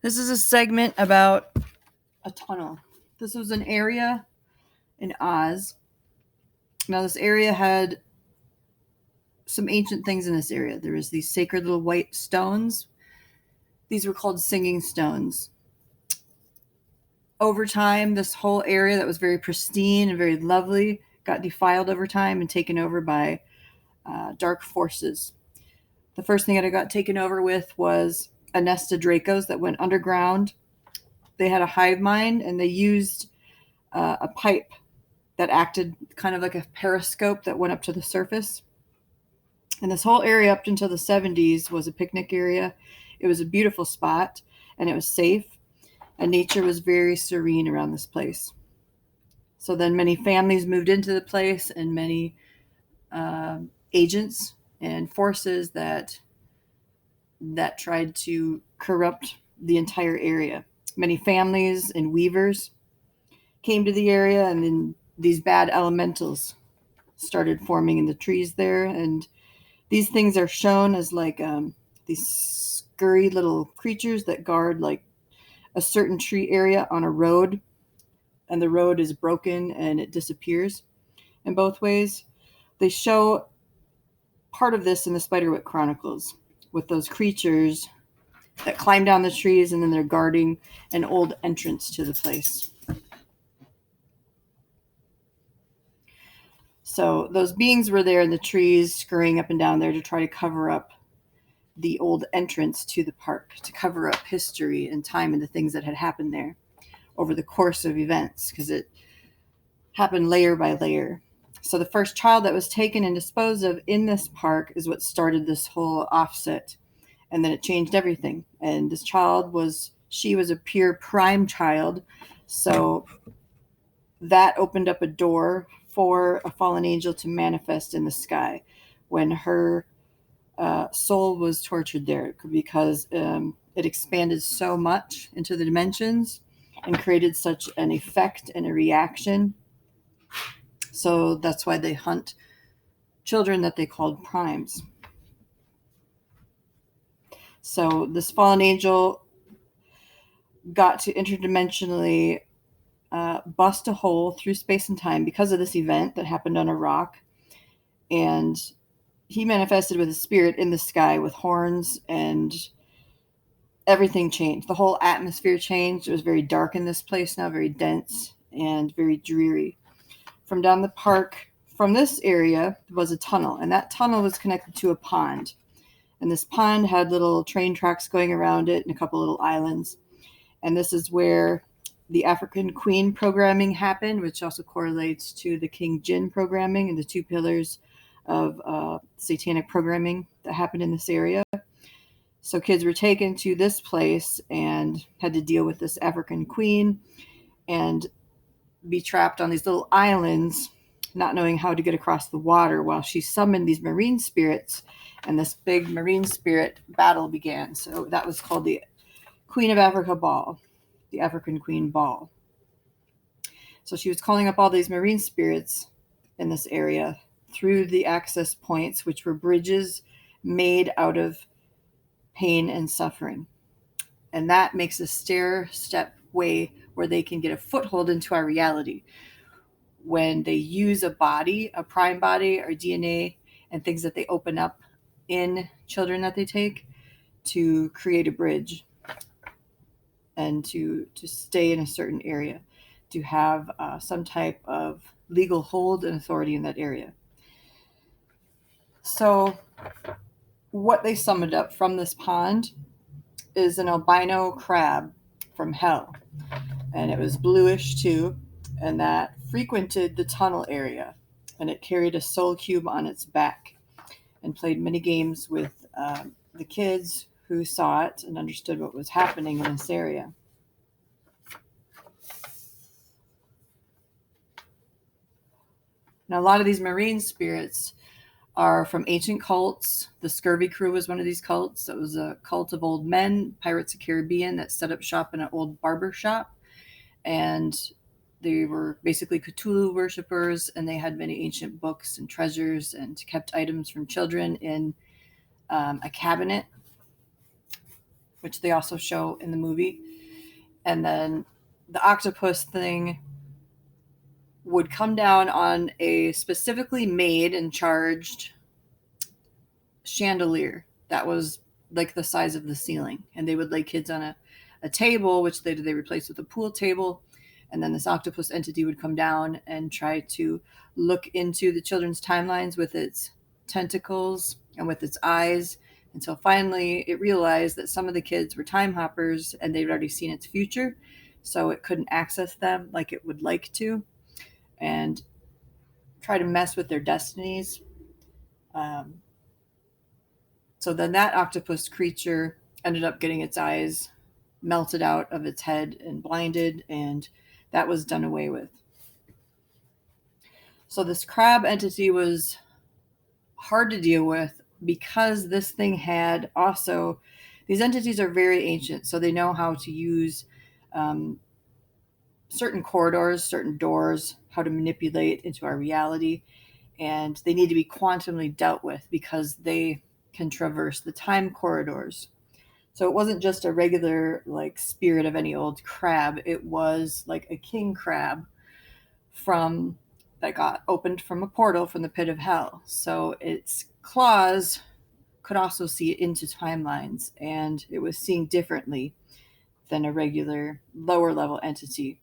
This is a segment about a tunnel. This was an area in Oz. Now, this area had some ancient things in this area. There was these sacred little white stones. These were called singing stones. Over time, this whole area that was very pristine and very lovely got defiled over time and taken over by dark forces. The first thing that it got taken over with was a nest of Dracos that went underground. They had a hive mind, and they used a pipe that acted kind of like a periscope that went up to the surface. And this whole area up until the 70s was a picnic area. It was a beautiful spot, and it was safe, and nature was very serene around this place. So then many families moved into the place, and many agents and forces that tried to corrupt the entire area. Many families and weavers came to the area, and then these bad elementals started forming in the trees there. And these things are shown as like these scurry little creatures that guard like a certain tree area on a road, and the road is broken and it disappears in both ways. They show part of this in the Spiderwick Chronicles with those creatures that climb down the trees, and then they're guarding an old entrance to the place. So those beings were there in the trees, scurrying up and down there to try to cover up the old entrance to the park, to cover up history and time and the things that had happened there over the course of events, because it happened layer by layer. So the first child that was taken and disposed of in this park is what started this whole offset. And then it changed everything. And this child she was a pure prime child. So that opened up a door for a fallen angel to manifest in the sky when her soul was tortured there, because it expanded so much into the dimensions and created such an effect and a reaction. So that's why they hunt children that they called primes. So this fallen angel got to interdimensionally bust a hole through space and time because of this event that happened on a rock. And he manifested with a spirit in the sky with horns, and everything changed. The whole atmosphere changed. It was very dark in this place now, very dense and very dreary. From down the park, from this area, was a tunnel, and that tunnel was connected to a pond. And this pond had little train tracks going around it and a couple little islands. And this is where the African Queen programming happened, which also correlates to the King Djinn programming and the two pillars of satanic programming that happened in this area. So kids were taken to this place and had to deal with this African Queen and be trapped on these little islands, not knowing how to get across the water, while she summoned these marine spirits, and this big marine spirit battle began. So that was called the Queen of Africa Ball, the African Queen Ball. So she was calling up all these marine spirits in this area through the access points, which were bridges made out of pain and suffering. And that makes a stair-step way where they can get a foothold into our reality. When they use a body, a prime body or DNA and things that they open up in children that they take to create a bridge and to stay in a certain area, to have some type of legal hold and authority in that area. So what they summoned up from this pond is an albino crab from hell. And it was bluish too, and that frequented the tunnel area. And it carried a soul cube on its back and played many games with the kids who saw it and understood what was happening in this area. Now, a lot of these marine spirits are from ancient cults. The Scurvy Crew was one of these cults. It was a cult of old men, Pirates of the Caribbean, that set up shop in an old barber shop. And they were basically Cthulhu worshippers, and they had many ancient books and treasures and kept items from children in a cabinet. which they also show in the movie. And then the octopus thing would come down on a specifically made and charged chandelier that was like the size of the ceiling. And they would lay kids on a table, which they replaced with a pool table. And then this octopus entity would come down and try to look into the children's timelines with its tentacles and with its eyes, until finally it realized that some of the kids were time hoppers and they'd already seen its future, so it couldn't access them like it would like to, and try to mess with their destinies. Um, so then that octopus creature ended up getting its eyes melted out of its head and blinded, and that was done away with. So this crab entity was hard to deal with because this thing had also, these entities are very ancient, so they know how to use certain corridors, certain doors, how to manipulate into our reality, and they need to be quantumly dealt with because they can traverse the time corridors. So it wasn't just a regular like spirit of any old crab. It was like a king crab from that got opened from a portal from the pit of hell. So its claws could also see into timelines, and it was seeing differently than a regular lower level entity.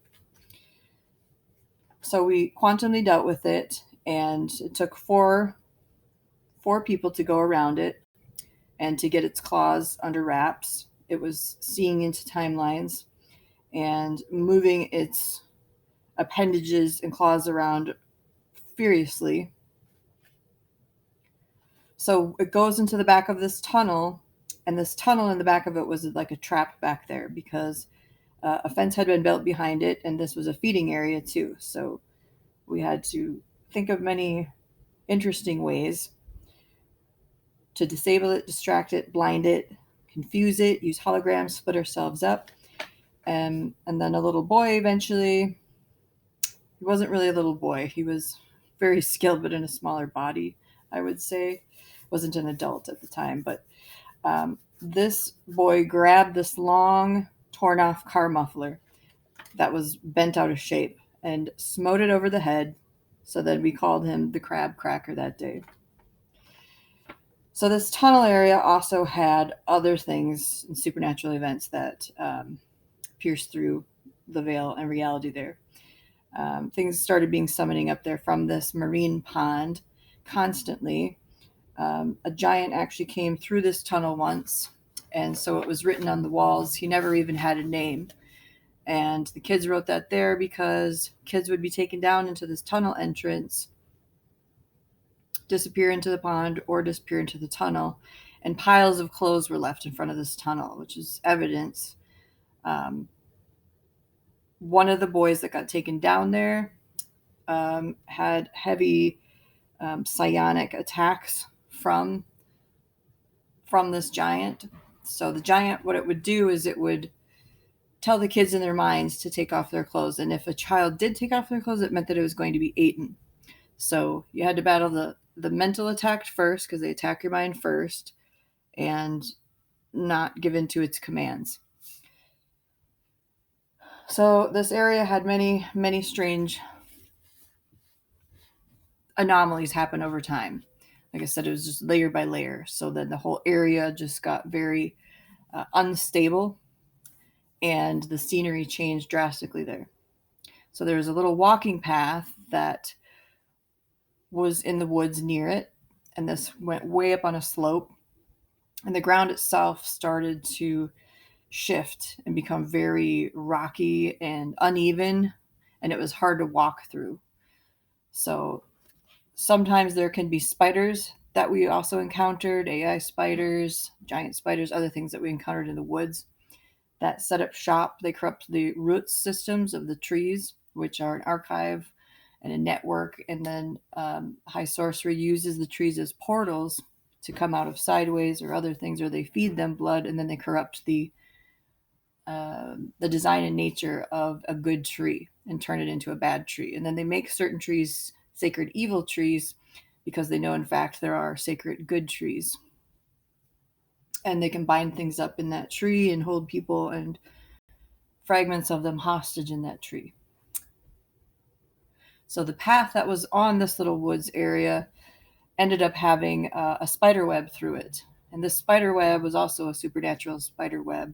So we quantumly dealt with it, and it took four people to go around it and to get its claws under wraps. It was seeing into timelines and moving its appendages and claws around furiously. So it goes into the back of this tunnel, and this tunnel in the back of it was like a trap back there because a fence had been built behind it, and this was a feeding area too. So we had to think of many interesting ways to disable it, distract it, blind it, confuse it, use holograms, split ourselves up. And then a little boy eventually, he wasn't really a little boy. He was very skilled, but in a smaller body, I would say. Wasn't an adult at the time, but this boy grabbed this long, torn off car muffler that was bent out of shape and smote it over the head. So then we called him the Crab Cracker that day. So this tunnel area also had other things and supernatural events that pierced through the veil and reality there. Things started being summoning up there from this marine pond constantly. A giant actually came through this tunnel once, and so it was written on the walls. He never even had a name. And the kids wrote that there because kids would be taken down into this tunnel entrance, disappear into the pond or disappear into the tunnel, and piles of clothes were left in front of this tunnel, which is evidence. One of the boys that got taken down there had heavy psionic attacks from this giant. So the giant, what it would do is it would tell the kids in their minds to take off their clothes, and if a child did take off their clothes, it meant that it was going to be eaten. So you had to battle the mental attack first, because they attack your mind first, and not give in to its commands. So this area had many, many strange anomalies happen over time. Like I said, it was just layer by layer. So then the whole area just got very unstable, and the scenery changed drastically there. So there was a little walking path that was in the woods near it, and this went way up on a slope, and the ground itself started to shift and become very rocky and uneven, and it was hard to walk through. So sometimes there can be spiders that we also encountered, AI spiders, giant spiders, other things that we encountered in the woods that set up shop. They corrupt the root systems of the trees, which are an archive and a network. And then High Sorcery uses the trees as portals to come out of sideways or other things, or they feed them blood, and then they corrupt the design and nature of a good tree and turn it into a bad tree. And then they make certain trees sacred evil trees because they know, in fact, there are sacred good trees. and they can bind things up in that tree and hold people and fragments of them hostage in that tree. So the path that was on this little woods area ended up having a spider web through it. And this spider web was also a supernatural spider web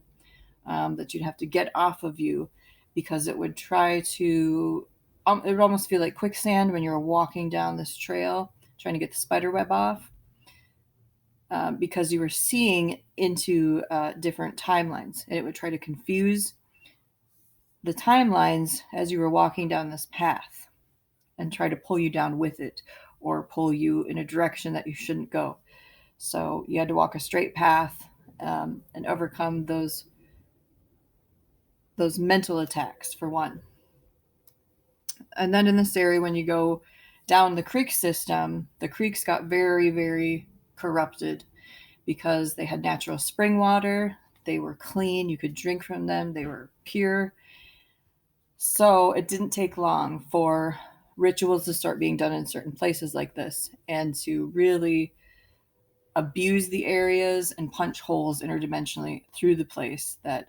that you'd have to get off of you, because it would try to, it would almost feel like quicksand when you were walking down this trail trying to get the spider web off, because you were seeing into different timelines, and it would try to confuse the timelines as you were walking down this path and try to pull you down with it, or pull you in a direction that you shouldn't go. So you had to walk a straight path and overcome those mental attacks, for one. And then in this area, when you go down the creek system, the creeks got very, very corrupted because they had natural spring water. They were clean. You could drink from them. They were pure. So it didn't take long for rituals to start being done in certain places like this, and to really abuse the areas and punch holes interdimensionally through the place that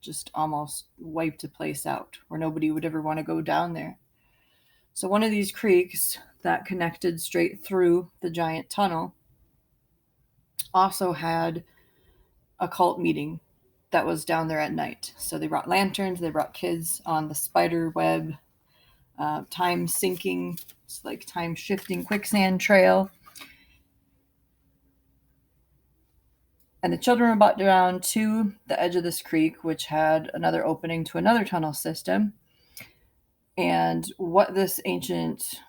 just almost wiped a place out where nobody would ever want to go down there. So one of these creeks that connected straight through the giant tunnel also had a cult meeting that was down there at night. So they brought lanterns, they brought kids on the spider web, time sinking, it's like time shifting quicksand trail. And the children were brought down to the edge of this creek, which had another opening to another tunnel system. And what this ancient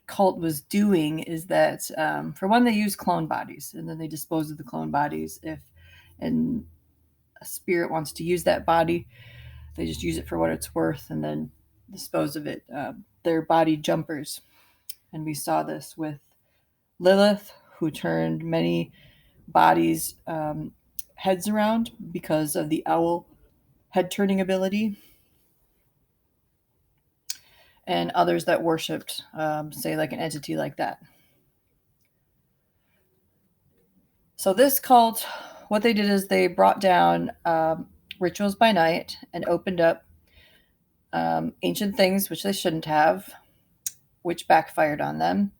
cult was doing is that, for one, they use clone bodies, and then they dispose of the clone bodies. If a spirit wants to use that body, they just use it for what it's worth and then dispose of it. They're body jumpers. And we saw this with Lilith, who turned many bodies' heads around because of the owl head turning ability, and others that worshipped, say, like an entity like that. So this cult, what they did is they brought down rituals by night and opened up ancient things, which they shouldn't have, which backfired on them.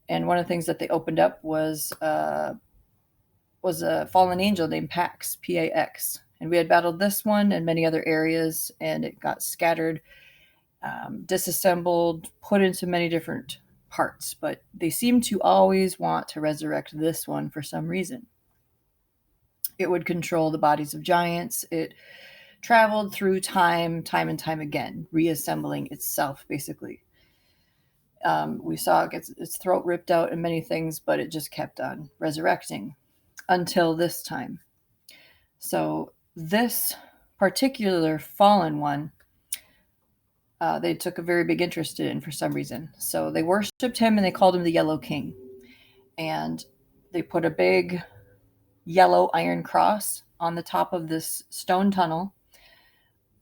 And one of the things that they opened up was a fallen angel named Pax, P-A-X. And we had battled this one and many other areas, and it got scattered, disassembled, put into many different parts. But they seem to always want to resurrect this one for some reason. It would control the bodies of giants. It traveled through time and time again, reassembling itself, basically. We saw it gets its throat ripped out and many things, but it just kept on resurrecting until this time. So this particular fallen one, they took a very big interest in for some reason. So they worshipped him and they called him the Yellow King. And they put a big yellow iron cross on the top of this stone tunnel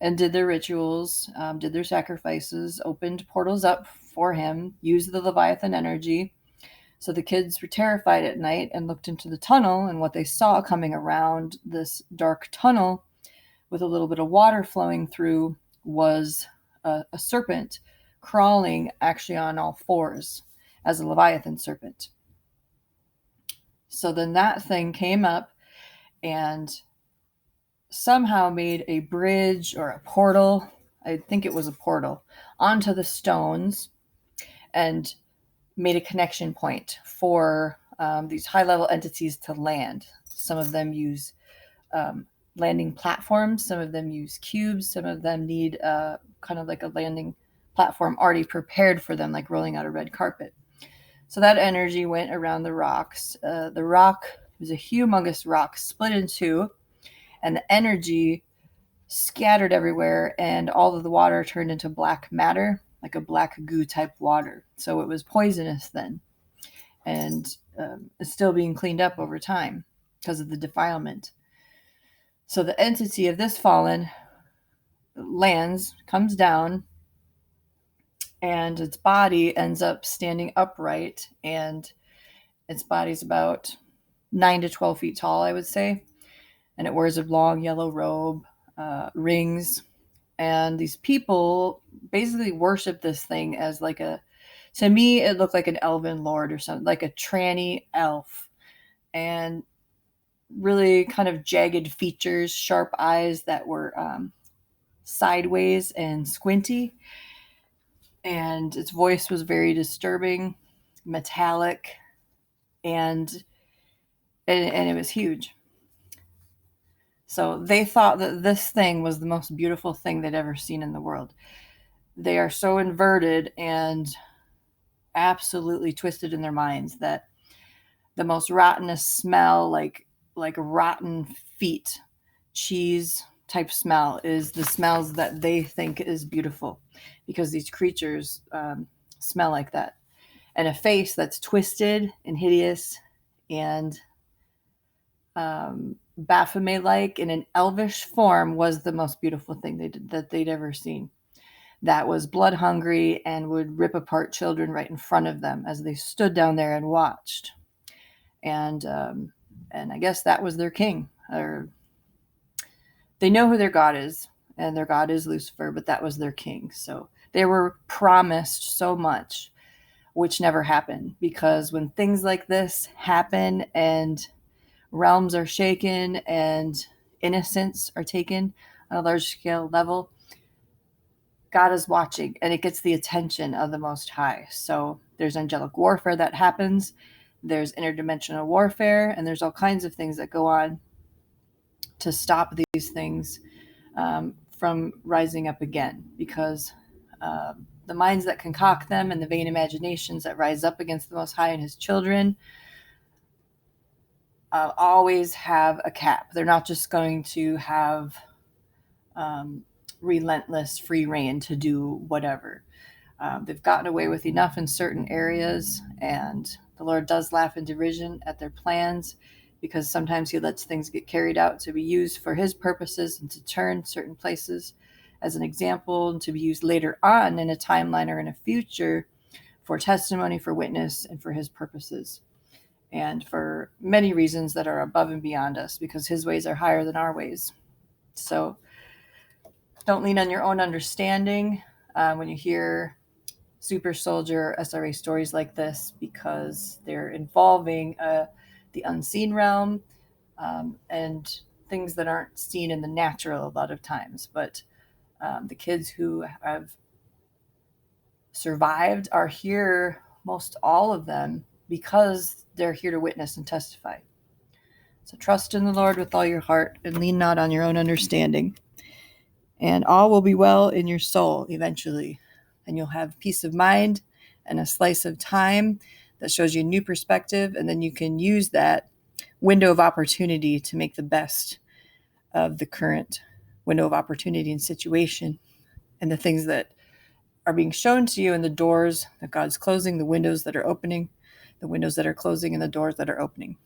and did their rituals, did their sacrifices, opened portals up for him, used the Leviathan energy. So the kids were terrified at night and looked into the tunnel, and what they saw coming around this dark tunnel with a little bit of water flowing through was a serpent crawling actually on all fours as a Leviathan serpent. So then that thing came up and somehow made a bridge or a portal, I think it was a portal, onto the stones, and made a connection point for these high-level entities to land. Some of them use landing platforms, some of them use cubes, some of them need kind of like a landing platform already prepared for them, like rolling out a red carpet. So that energy went around the rocks. The rock was a humongous rock split in two, and the energy scattered everywhere, and all of the water turned into black matter, like a black goo type water. So it was poisonous then, and it's still being cleaned up over time because of the defilement. So the entity of this fallen lands, comes down, and its body ends up standing upright, and its body's about 9 to 12 feet tall, I would say. And it wears a long yellow robe, rings. And these people basically worship this thing as like to me, it looked like an elven lord or something, like a tranny elf. And really kind of jagged features, sharp eyes that were sideways and squinty. And its voice was very disturbing, metallic, and and it was huge. So they thought that this thing was the most beautiful thing they'd ever seen in the world. They are so inverted and absolutely twisted in their minds that the most rottenest smell, like rotten feet, cheese type smell, is the smells that they think is beautiful, because these creatures smell like that. And a face that's twisted and hideous and Baphomet-like in an elvish form was the most beautiful thing that they'd ever seen. That was blood hungry and would rip apart children right in front of them as they stood down there and watched. And I guess that was their king. Or they know who their god is, and their god is Lucifer, but that was their king. So they were promised so much, which never happened, because when things like this happen and realms are shaken and innocents are taken on a large scale level, God is watching, and it gets the attention of the Most High. So there's angelic warfare that happens, there's interdimensional warfare, and there's all kinds of things that go on to stop these things from rising up again, because the minds that concoct them and the vain imaginations that rise up against the Most High and his children always have a cap. They're not just going to have relentless free reign to do whatever. They've gotten away with enough in certain areas, and the Lord does laugh in derision at their plans, because sometimes he lets things get carried out to be used for his purposes and to turn certain places as an example, and to be used later on in a timeline or in a future for testimony, for witness, and for his purposes, and for many reasons that are above and beyond us, because his ways are higher than our ways. So don't lean on your own understanding when you hear super soldier SRA stories like this, because they're involving the unseen realm and things that aren't seen in the natural a lot of times. But the kids who have survived are here, most all of them, because they're here to witness and testify. So trust in the Lord with all your heart and lean not on your own understanding. And all will be well in your soul eventually. And you'll have peace of mind and a slice of time that shows you a new perspective. And then you can use that window of opportunity to make the best of the current window of opportunity and situation, and the things that are being shown to you, and the doors that God's closing, the windows that are opening, the windows that are closing, and the doors that are opening.